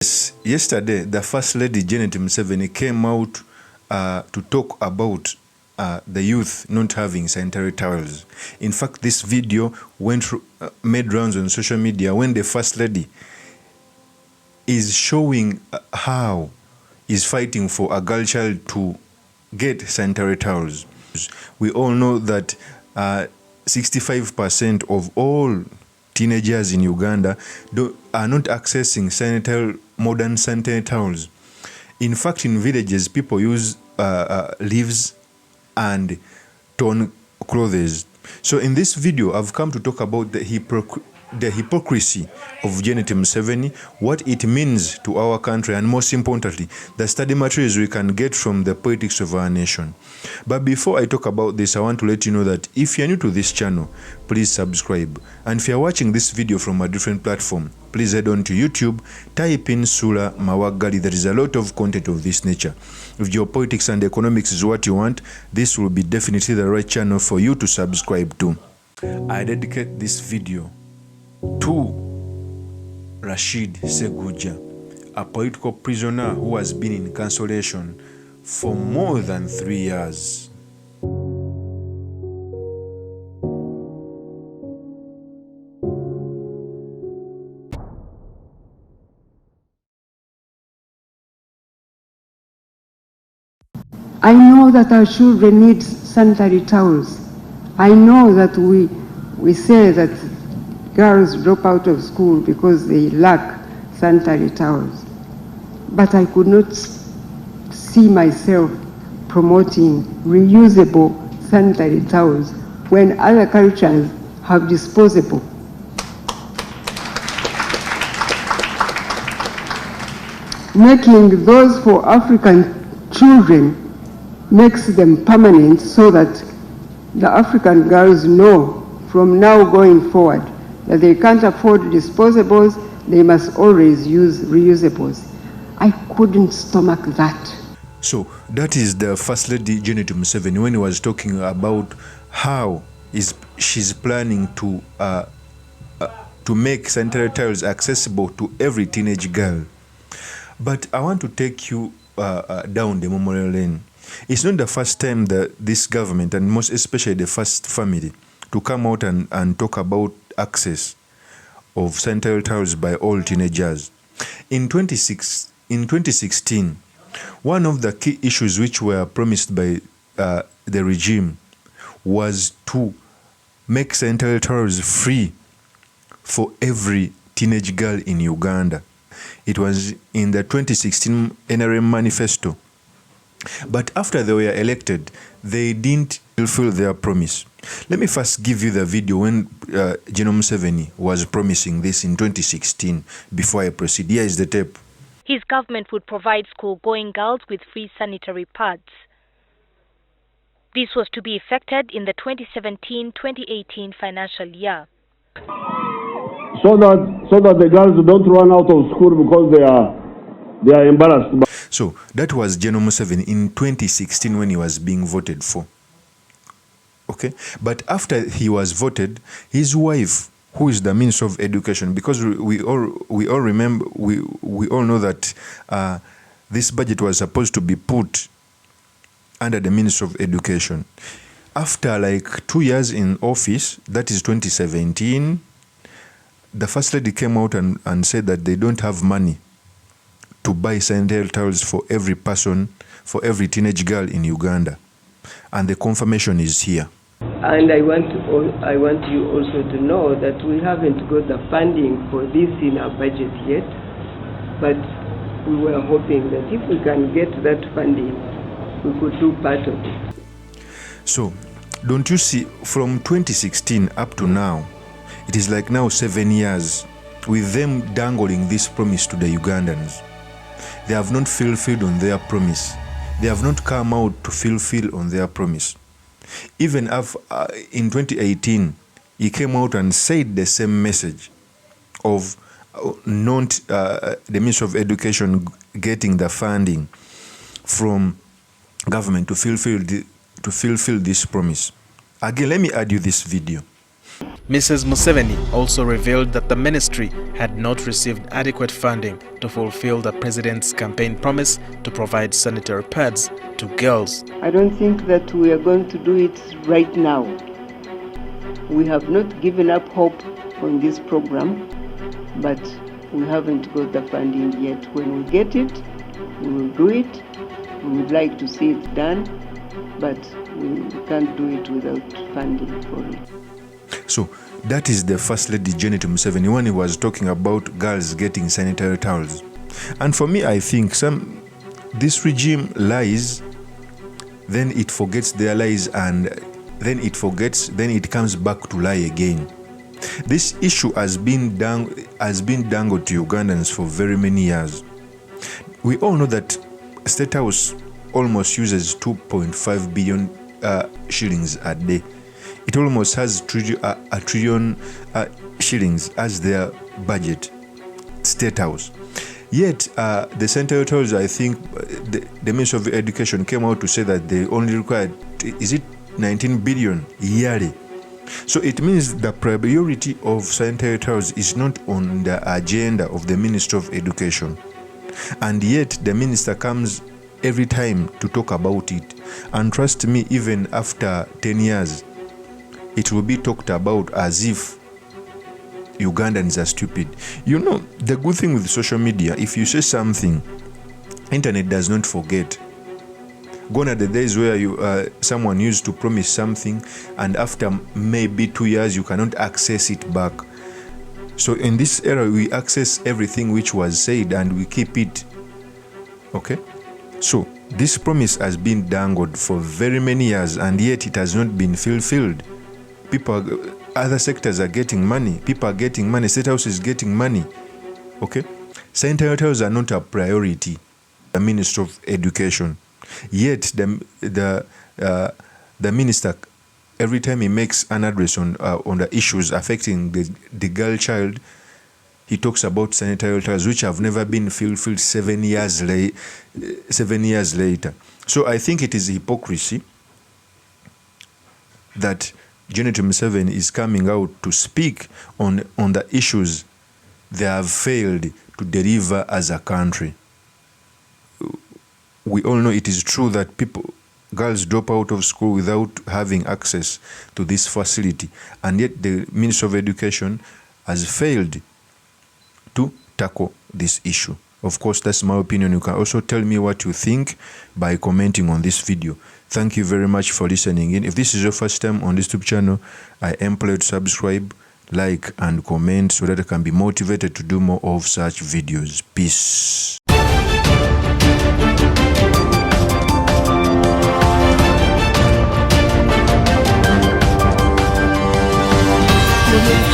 Yesterday, the First Lady Janet Museveni came out to talk about the youth not having sanitary towels. In fact, this video made rounds on social media when the First Lady is showing how is fighting for a girl child to get sanitary towels. We all know that 65% of all teenagers in Uganda are not accessing modern sanitary towels. In fact, in villages, people use leaves and torn clothes. So in this video, I've come to talk about the hypocrisy of Janet Museveni, what it means to our country, and most importantly, the study materials we can get from the politics of our nation. But before I talk about this, I want to let you know that if you're new to this channel, please subscribe. And if you're watching this video from a different platform, please head on to YouTube, type in Sula Mawagali. There is a lot of content of this nature. If geopolitics and economics is what you want, this will be definitely the right channel for you to subscribe to. I dedicate this video to Rashid Seguja, a political prisoner who has been in incarceration for more than 3 years. I know that our children need sanitary towels. I know that we say that girls drop out of school because they lack sanitary towels. But I could not see myself promoting reusable sanitary towels when other cultures have disposable. Making those for African children makes them permanent so that the African girls know from now going forward that they can't afford disposables, they must always use reusables. I couldn't stomach that. So that is the First Lady Janet Museveni when he was talking about how she's planning to make sanitary towels accessible to every teenage girl. But I want to take you down the memorial lane. It's not the first time that this government, and most especially the First Family, to come out and talk about access of sanitary towels by all teenagers. In 2016, one of the key issues which were promised by the regime was to make sanitary towels free for every teenage girl in Uganda. It was in the 2016 NRM manifesto. But after they were elected, they didn't fulfill their promise. Let me first give you the video when Janet Museveni was promising this in 2016 before I proceed. Here is the tape. His government would provide school-going girls with free sanitary pads. This was to be effected in the 2017-2018 financial year. So that the girls don't run out of school because they are embarrassed. So that was Janet Museveni in 2016 when he was being voted for. Okay, but after he was voted, his wife, who is the Minister of Education, because we all remember, we all know that this budget was supposed to be put under the Minister of Education. After like 2 years in office, that is 2017, the First Lady came out and said that they don't have money to buy sanitary towels for every person, for every teenage girl in Uganda. And the confirmation is here. And I want you also to know that we haven't got the funding for this in our budget yet, but we were hoping that if we can get that funding, we could do part of it. So, don't you see, from 2016 up to now, it is like now 7 years, with them dangling this promise to the Ugandans. They have not fulfilled on their promise. They have not come out to fulfill on their promise. Even in 2018, he came out and said the same message of the Ministry of Education getting the funding from government to fulfill this promise. Again, let me add you this video. Mrs. Museveni also revealed that the ministry had not received adequate funding to fulfill the president's campaign promise to provide sanitary pads to girls. I don't think that we are going to do it right now. We have not given up hope on this program, but we haven't got the funding yet. When we get it, we will do it. We would like to see it done, but we can't do it without funding for it. So that is the First Lady Janet Museveni when he was talking about girls getting sanitary towels. And for me, I think this regime lies, then it forgets their lies, and then it forgets, then it comes back to lie again. This issue has been dangled to Ugandans for very many years. We all know that State House almost uses 2.5 billion shillings a day. It almost has a trillion shillings as their budget, State House. Yet, the Sanitary Towels, I think the Minister of Education came out to say that they only required, is it 19 billion yearly? So it means the priority of sanitary towels is not on the agenda of the Minister of Education. And yet, the minister comes every time to talk about it. And trust me, even after 10 years, it will be talked about as if Ugandans are stupid. You know, the good thing with social media, if you say something, internet does not forget. Gone are the days where someone used to promise something and after maybe 2 years you cannot access it back. So in this era, we access everything which was said and we keep it. Okay? So this promise has been dangled for very many years and yet it has not been fulfilled. Other sectors are getting money. People are getting money. State House is getting money. Okay? Sanitary towels are not a priority. The Minister of Education. Yet the minister, every time he makes an address on the issues affecting the girl child, he talks about sanitary towels which have never been fulfilled 7 years later. So I think it is hypocrisy that Janet Museveni is coming out to speak on the issues they have failed to deliver as a country. We all know it is true that girls drop out of school without having access to this facility, and yet the Minister of Education has failed to tackle this issue. Of course, that's my opinion. You can also tell me what you think by commenting on this video. Thank you very much for listening in. If this is your first time on this YouTube channel, I implore you to subscribe, like, and comment so that I can be motivated to do more of such videos. Peace. Thank you.